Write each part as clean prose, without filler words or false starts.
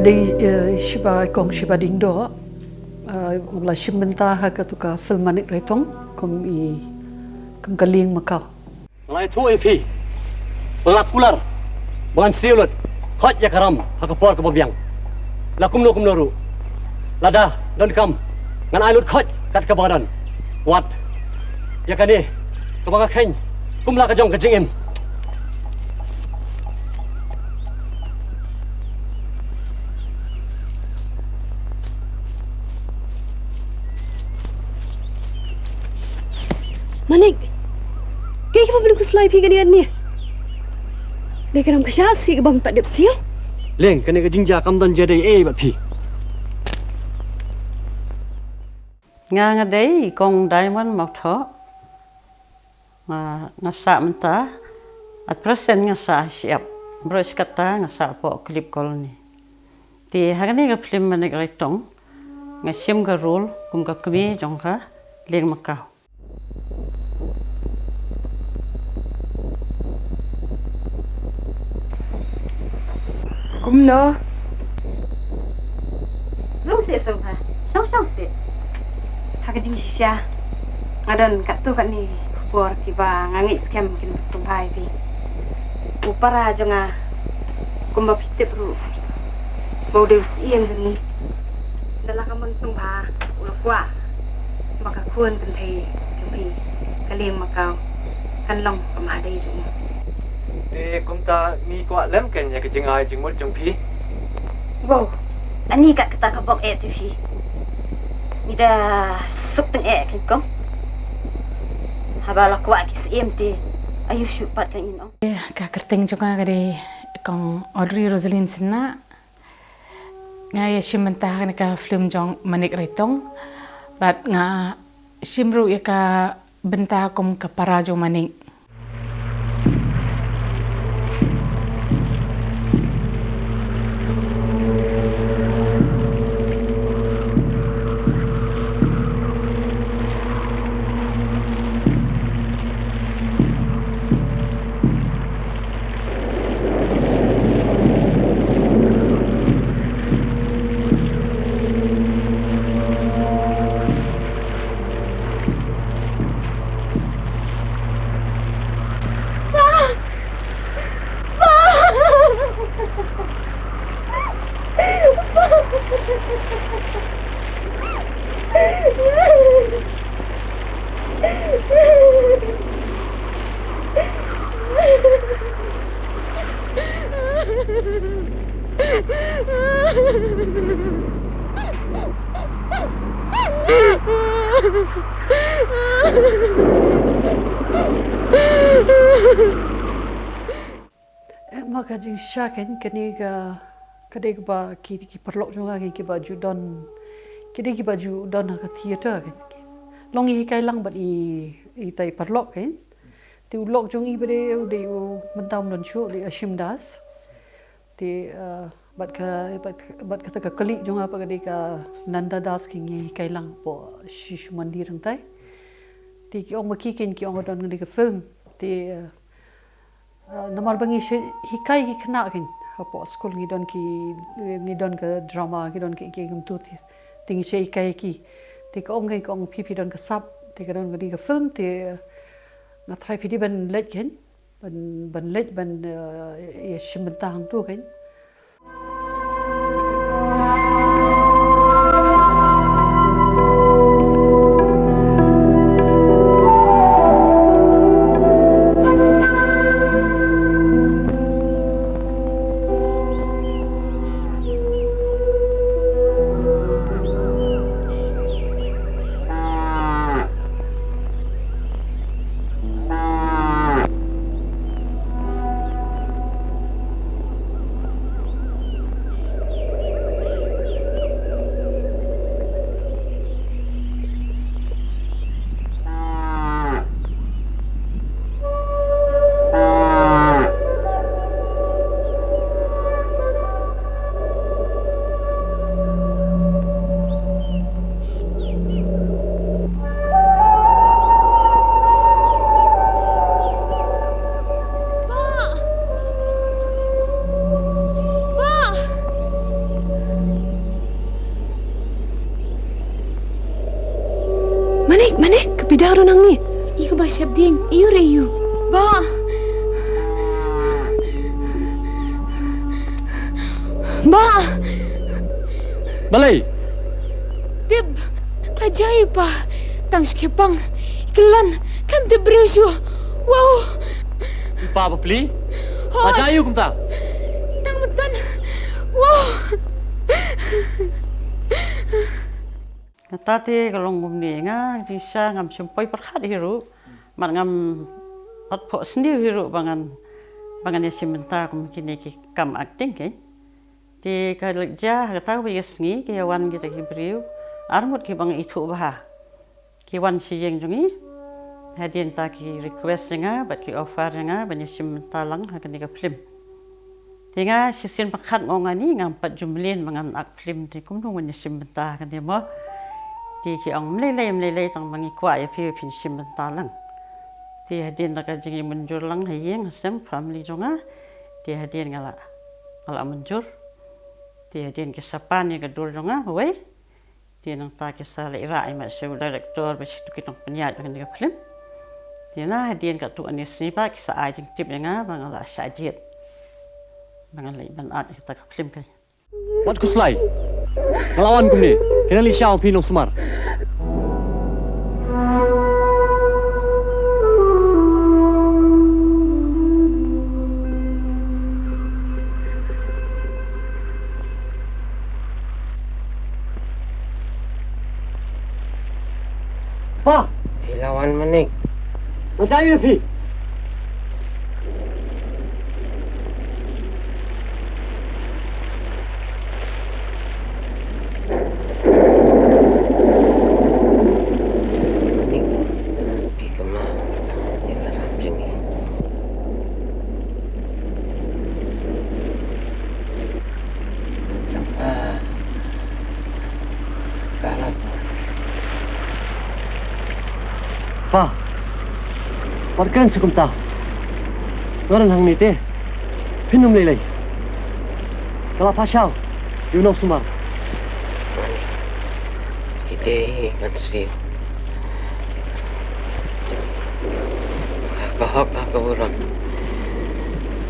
Kadai shiba kong shiba dingdo mula shimbenta haka tuka Phlim Manik Raitong kum kaling makau. Ngai tu epi, pengakular, bukan siulut, hot ya karam, haka por ke babiang. Lakum noru, lada don kam, ngan ailut hot kat ke badan, wat, ya kani, kebaga keng, kumla kajong kejingin. Manik, kaya kita perlu keselai pergi dengan ni. Dia kena kesal sih ke bang tak ada sial. Leng, kena kejingja kam dan jadi bat pi. Nga day kong diamond mak tho. Nga sa menta at present nga sa siap. Bro kata nga sa po clip colony. Ti hagani ka Phlim Manik Raitong nga sim ka rule kum ka kami jong ka leng makau. Kumno. Lu sih sobat, sang sih. Hak jing sia. Ngadon kat tu kat ni bor kiba ngangit scam kin sumbai bi. Upara jonga kumba pitte pro. Mau deus iem jeni. Dalam kaman sumba ulah kwa. Maka kuan kan thei jumpi kaleng makau kan long kamadai jung. Kumta ni kuat lem kan ya kejingai jingmut jumpi. Wow, ani kat kata kabok tu fi. Ni dah suk teng kan kong. Habala kuat kis emti. Ayu syupat kan ino. Ka kerteng juga kade kong Audrey Rosalyn sina. Ngaya shimenta kan ka Phlim Manik Raitong. Bat nga shimru ya ka benta kum ka parajo maning. Maka jing syaken kini kadai ba ki perlok juga ki baju don kini ki baju don ka theater kan longi kai lang bat i tai perlok kan ti ulok jong i bade de mentam don show de ashim das ti bat kata ka kali jong apa kadai ka nanda das ki kai lang po shishu mandir ang tai ti ki ong makikin ki ong don ngi ka film ti namal bangi hikai ki kena kan apa school ngidon ke drama ngidon ki gum tu ting she hikai ki ti ka ong ngai kong pipi don ka sap ti ka don ngi ka film ti nga try pidi ban let kan ban let ban ye shimenta hang tu kan. Manik, kepidah ro nang ni. Iku ba siap ding, iyo reyu. Ba. Ba. Balai. Tib. Kajai pa. Tang skepang. Iklan. Kam te bresu. Wow. Pa apa pli? Ajayu kum ta. Tang betan. Wow. Tati kalau ngumni nga jisa ngam sempoi perhat hiru, mat ngam atpo sendiri hiru bangan ya simenta kum kini ki kam acting ke. Di kerja kata bias ngi ki wan kita ki beriu, armut ki bang itu bah. Ki wan si yang jungi, hadian ta ki request nga, bat ki offer nga banyak simenta lang hakan ni ka Phlim. Tinga sisin perhat ngongani ngam pat jumlin mangan ak Phlim di kum nung banyak simenta kan dia mo. Di ki ang melelai tang mangi kwa ya pi simenta lang. Di hadian nak jingi menjur lang hayeng sem family jonga. Di hadian ngala menjur. Di hadian ki sapan ya gadur jonga we. Di nang ta ki sala ira ai ma sew director ba situ ki tong penyat kan dia Phlim. Di na hadian ka tu anis ni pa ki sa ai jing tip nga bangala sajit. Bangalai ban at kita ka Phlim kai. Wat kuslai. Ngelawan kum ni. Kena li syau pinong sumar. Pa, Lawan Manik. ajayu pi. Pa, warkan sukum ta. Ngaran hang ni te. Pinum lelai. Kalau pasal, you know sumar. Manik. Ide manusia. Kahok aku Puron.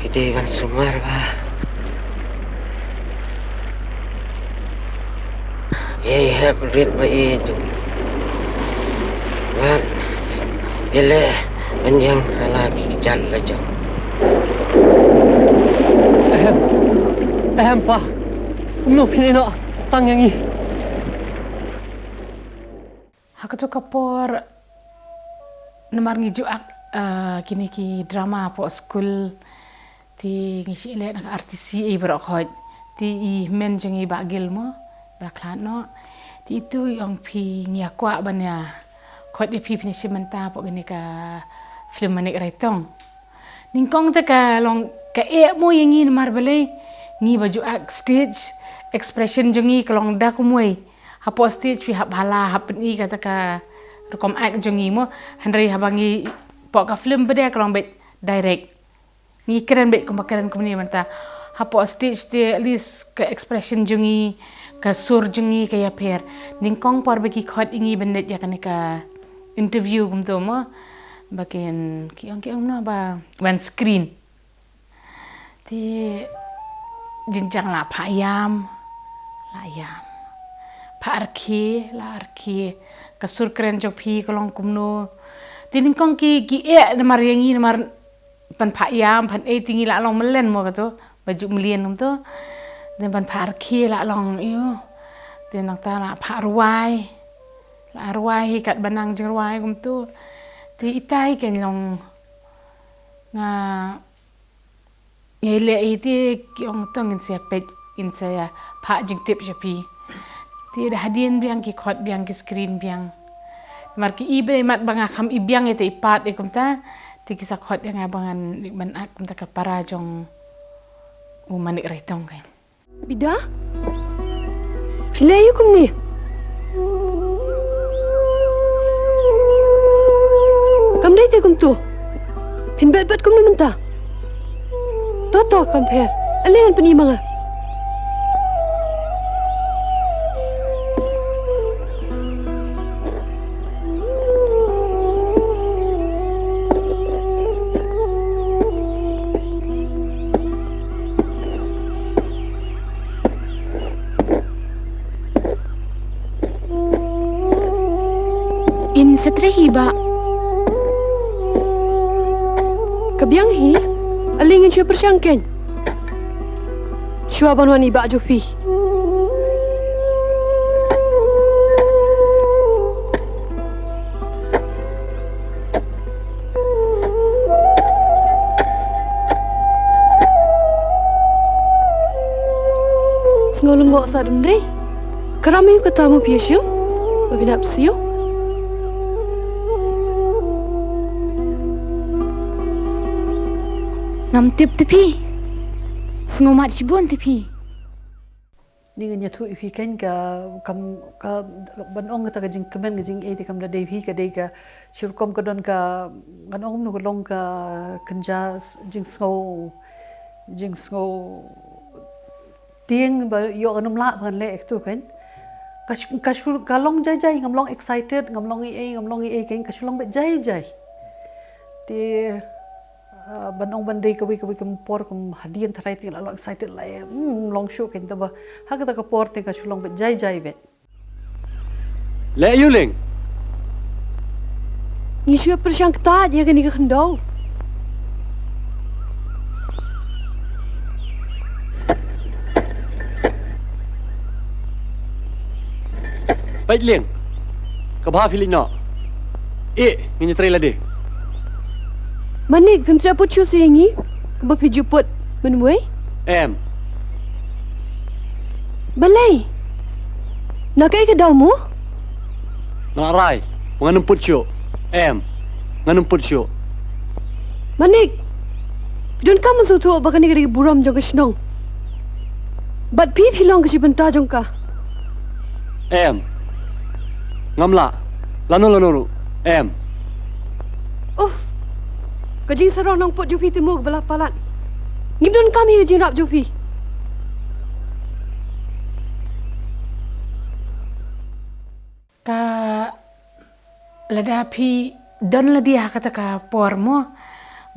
Ide man sumar ba. Ye have read by itu. Wan. Ile panjang lagi jalan aja. Ahem pa. No pinino tang yang ni. Aku tu kapor namar ngiju ak kini ki drama po school ti ngisi le nak artisi e berokoj ti i men jengi bagil mo raklan no ti itu yang pi nyakwa banya kot di pi pinisi menta po gini ka Phlim Manik Raitong ningkong te ka long ka mo yang ni namar balai ngi baju ak stage expression jengi kalong dak muai hapo stage pi hap hala hap ni kata ka rekom ak jengi mo handri habangi po ka Phlim bede kalong bet direct ngi keren bet kumakaran kumni menta hapo stage te at least ka expression jengi ka sur jengi ka ya per ningkong por beki khot ingi bendet ya ka interview kum tu mo bagian kiong na ba one screen ti jinjang la payam pa arki kasur keren jopi kolong kumno tining kong ki namar yangi namar pan payam pan tinggi la long melen mo kato baju melian kum tu dan pan pa arki la long iyo dan nang ta la pa arwai kat banang jerwai kum tu ti itai ken long nga ngele iti kiong tong in sia pet in saya pa jing tip japi ti dah hadian biang ki khot biang ki screen biang mar ki ibe mat banga kham ibiang ite ipat ikum ta ti ki sakhot yang abangan ban ak kum ta ka parajong Manik Raitong kan Bida? Pilih kum ni. Kam dai te kum tu. Pin bet kum ni menta. Toto compare. Alengan pani manga. In setrehi ba? Kabyang hi? Alingin siya persyangken. Siya banwan iba jofi. Ngolong bawa sadum deh. Kerami ketamu piasyo. Babinap siyo. Ngam tip tepi. Sengomat cibun tepi. Ni nganya tu ifi kan kam banong kata jing kemen jing di kam da devi ka dei ka syurkom ka don ka ganong nu long ka kenja jing snow tieng ba yo anum la ban le ek tu kan kashur kalong jai ngamlong excited ngamlong e kan kashulong be jai ti banong bandai kawi kem por kem hadian tharai ti la excited la long show kan ta ba ha ka por te kashulong be jai bet Le yuling. Ni siya persyang ketat ya kan ni kendau. Baik liang. Kabah filino. Ini trailer deh. Manik, pem tidak pucu sehengi. Keba pi juput menemui. Em. Balai. Nak ke dau mu? Ngarai. Menganum putsyuk. Em. Menganum putsyuk. Manik. Don kamu suatu bahkan ni buram jong kesnong. Bat pi filong ke si benta jong ka. Em. Ngamla. Lanu. Em. Kajing sarong nong pot jupi timu ke belah palat. Ngimdon kami kajing rap jupi. Ka lada pi don ladia kata ka por mo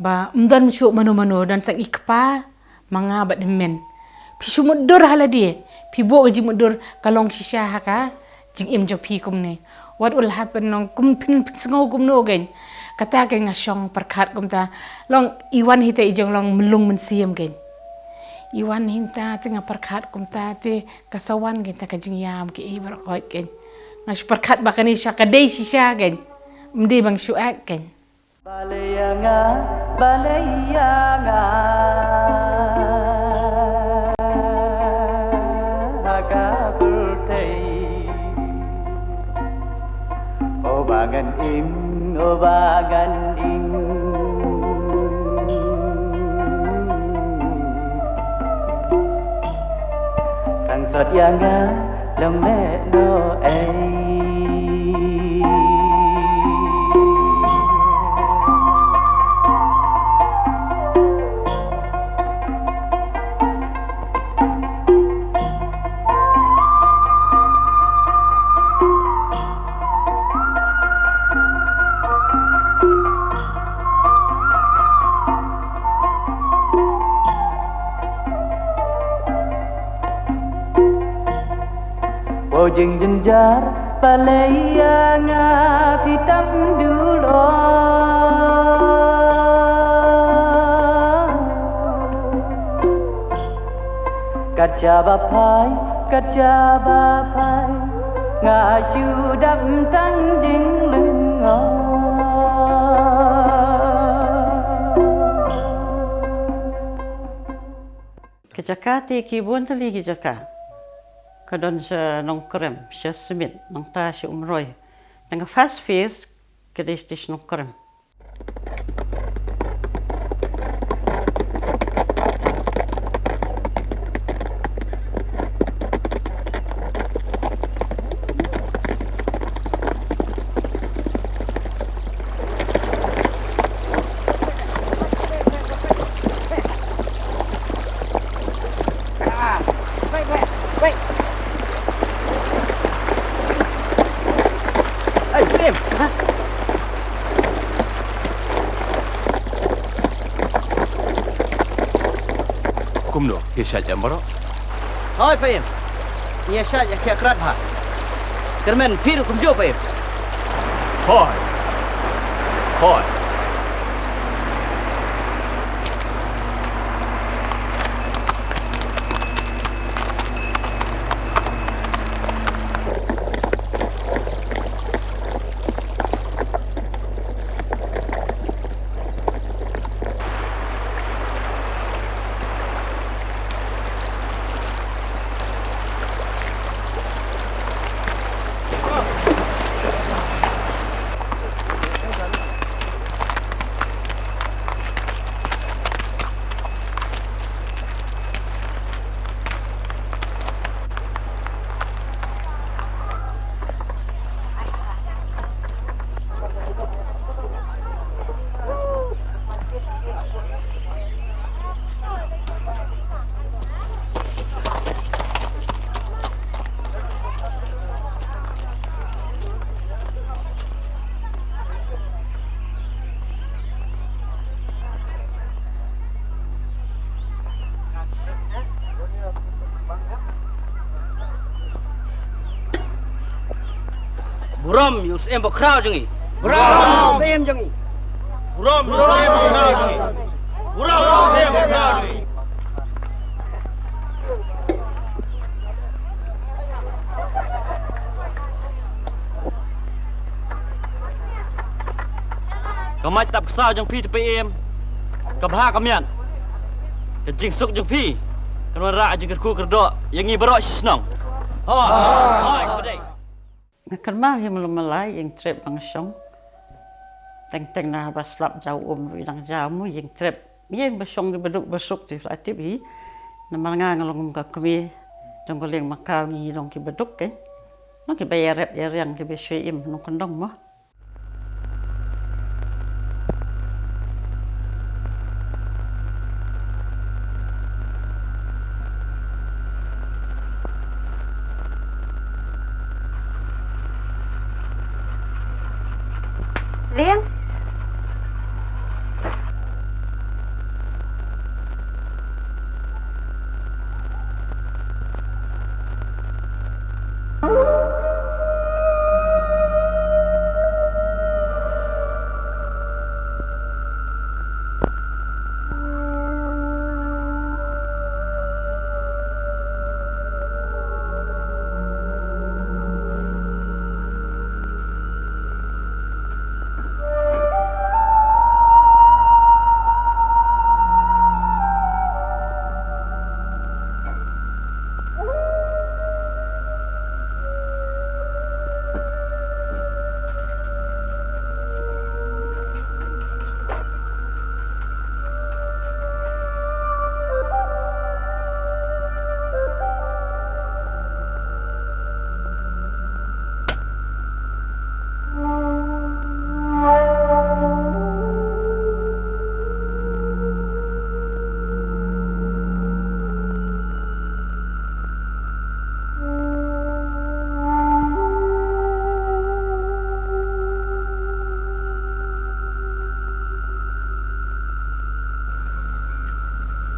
ba mdan syuk mano dan sang ikpa manga bat demen. Pi sumut dor haladi. Pi bo gaji mudur kalong shisha ka jing im jopi kum ni. What will happen nong kum pin sngau kum no gen. Kata ke ngasong perkat kum ta long iwan hita ijong long melung mensiam gen. Iwan hinta tengah perkat kum ta te kasawan gen ta kajing yam ke i berkot gen. Ngas perkat bakani sya kadai shisha gen. Mdi bang syuak gen. Balayanga agapultei obagan ing sang sot yanga long me no Jeng jenjar balayanga pitam dulo kaca bapai ngasyu dam tang jing lengo Kejakati kibun tali kejaka. Kadon sa nong krem, sa semit, nong ta si umroy. Nang fast phase, kadestis nong krem. Kumno, kisyat yang baru. Hai Phlim. Ni syat yang kerat ha. Kermen pir kumjo Phlim. Hoy. Hoy. Buram yus em bok krau jengi. Buram sem jengi. Buram yus em bok krau jengi. Buram yus em bok krau jengi. Kamai tap ksau jeng pi tepi em. Kabha kamian. Kejing suk jeng pi. Kanwa ra jeng kerku kerdok yang ngi berok snong. Hoi. Hoi kedai. Makan mah yang melai yang trip bang song. Teng na baslap jauh bilang jauh mu yang trip. Yang basong di beduk basuk di flat TV. Nama ngalong ka kami dong goleng makau ni dong ki beduk kan. Nak ki bayar rep yang ki besui im nong kondong mah. Phlim.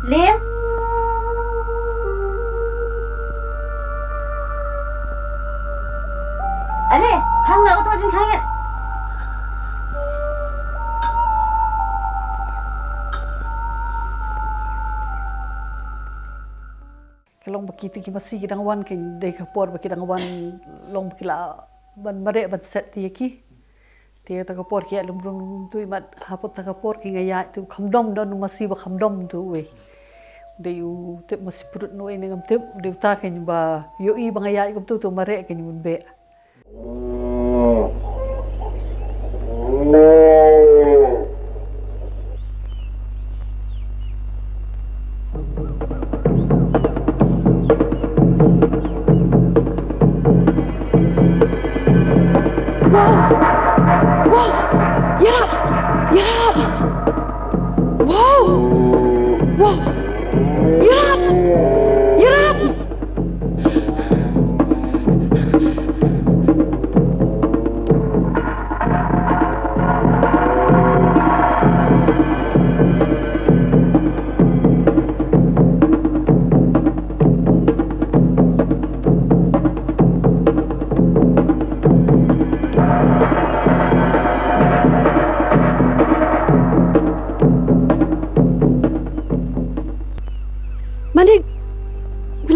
Phlim. Ale, hang nak auto jeng kaya. Long baki ti ki masih kidang wan kin dei kapor baki dang wan long baki la ban mare ban set ti ki ti ta kapor ki alum rum tu mat hapot ta kapor ki ngaya tu khamdom don masih ba khamdom tu we dei u te masih purut no ene ngam te dei ta ken ba yo i ba ngaya kum tu mare ken mun be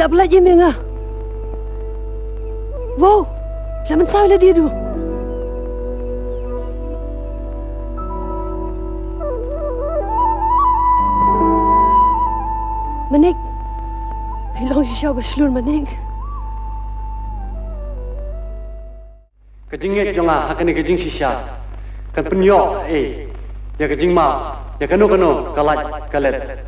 Gila pula je menga. Wow, laman sao lah dia tu. Manik, pilong siya baslur Manik. Kajingit jonga hakani kajing shisha. Kan penyo ya kajing ma ya kanu kalat kalet.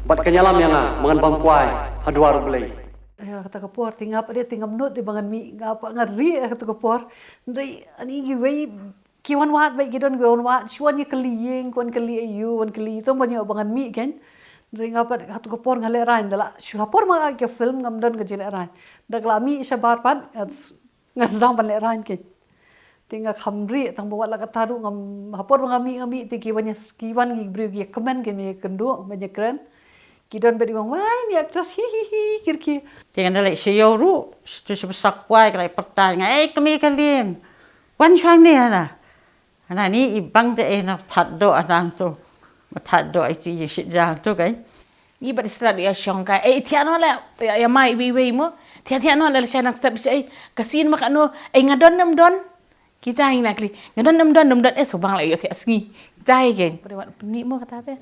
Bat kanyalam yang mangan bangkuai hadwar belai. Ya kata kapor tinggal apa dia tinggal menut di bangan mi ngapa ngeri kata kapor. Ndai ani giwei kiwan wat baik gidon gwan wat shuan ye keliyeng kwan keli ayu kwan keli so banyak bangan mi kan. Ndai ngapa kata kapor ngale rain dala kapor ma ke film ngamdon ke jele rain. Dak lami sabar pan ngasang pan le rain ke. Tinggal khamri tang bawa la kata ru ngam kapor ngami ti kiwan gi bri gi komen ke mi kendu banyak keren. Kidon beri bang, wah ini aktris hihihi kirki. Tinggal dalek siyoru, tu sebesak kuai kalau pertanyaan, kami kalian, wan syang ni ana, ana ni ibang te nak thado anang tu, thado itu je sejak tu kan. Ni beristilah dia syang kan, tiada lah, ya mai iwi mo, tiada lah saya nak step saya, kasihin mak anu, ngadon nam don, kita ini nak li, ngadon nam don, sobang lagi tiada sengi, kita ini kan, pada waktu ni mo kata apa?